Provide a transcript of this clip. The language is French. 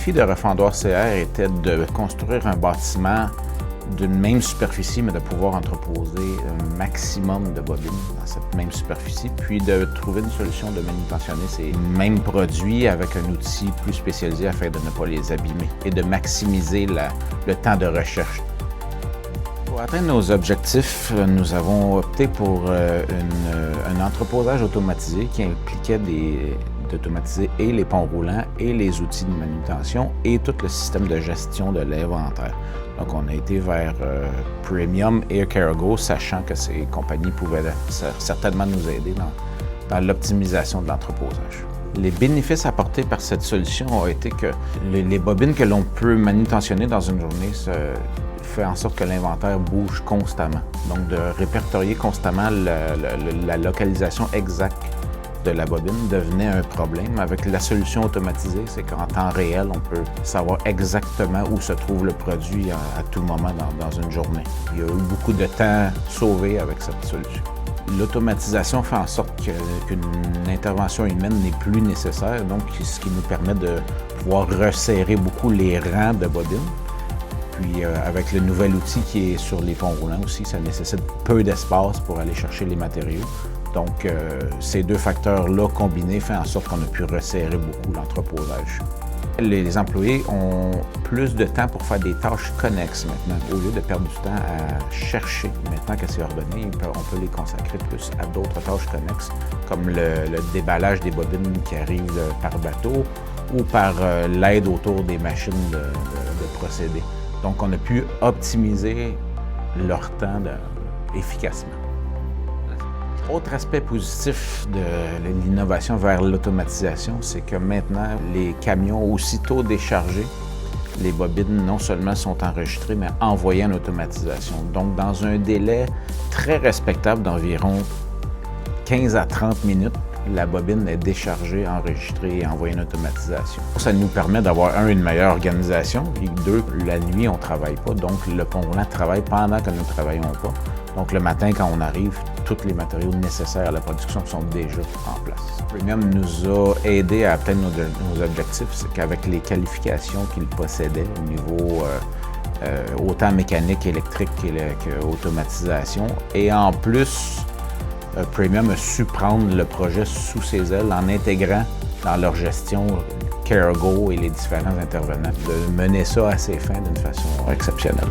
défi de Refendoir CR était de construire un bâtiment d'une même superficie, mais de pouvoir entreposer un maximum de bobines dans cette même superficie, puis de trouver une solution de manutentionner ces mêmes produits avec un outil plus spécialisé afin de ne pas les abîmer et de maximiser le temps de recherche. Pour atteindre nos objectifs, nous avons opté pour un entreposage automatisé qui impliquait d'automatiser et les ponts roulants et les outils de manutention et tout le système de gestion de l'inventaire. Donc, on a été vers Premium Air Cargo, sachant que ces compagnies pouvaient certainement nous aider dans l'optimisation de l'entreposage. Les bénéfices apportés par cette solution ont été que les bobines que l'on peut manutentionner dans une journée fait en sorte que l'inventaire bouge constamment. Donc, de répertorier constamment la localisation exacte de la bobine devenait un problème. Avec la solution automatisée, c'est qu'en temps réel, on peut savoir exactement où se trouve le produit à tout moment dans une journée. Il y a eu beaucoup de temps sauvé avec cette solution. L'automatisation fait en sorte qu'une intervention humaine n'est plus nécessaire, donc ce qui nous permet de pouvoir resserrer beaucoup les rangs de bobines. Puis avec le nouvel outil qui est sur les ponts roulants aussi, ça nécessite peu d'espace pour aller chercher les matériaux. Donc, ces deux facteurs-là combinés font en sorte qu'on a pu resserrer beaucoup l'entreposage. Les employés ont plus de temps pour faire des tâches connexes maintenant. Au lieu de perdre du temps à chercher, maintenant que c'est ordonné, on peut les consacrer plus à d'autres tâches connexes, comme le déballage des bobines qui arrivent par bateau ou par l'aide autour des machines de procédés. Donc, on a pu optimiser leur temps efficacement. Autre aspect positif de l'innovation vers l'automatisation, c'est que maintenant, les camions, aussitôt déchargés, les bobines non seulement sont enregistrées, mais envoyées en automatisation. Donc, dans un délai très respectable d'environ 15 à 30 minutes, la bobine est déchargée, enregistrée et envoyée en automatisation. Ça nous permet d'avoir, une meilleure organisation, et deux, la nuit, on ne travaille pas, donc le pont roulant travaille pendant que nous ne travaillons pas. Donc le matin, quand on arrive, tous les matériaux nécessaires à la production sont déjà en place. Premium nous a aidé à atteindre nos objectifs, c'est qu'avec les qualifications qu'il possédait au niveau autant mécanique, électrique qu'automatisation, et en plus, Premium a su prendre le projet sous ses ailes en intégrant dans leur gestion Cargo et les différents intervenants, de mener ça à ses fins d'une façon exceptionnelle.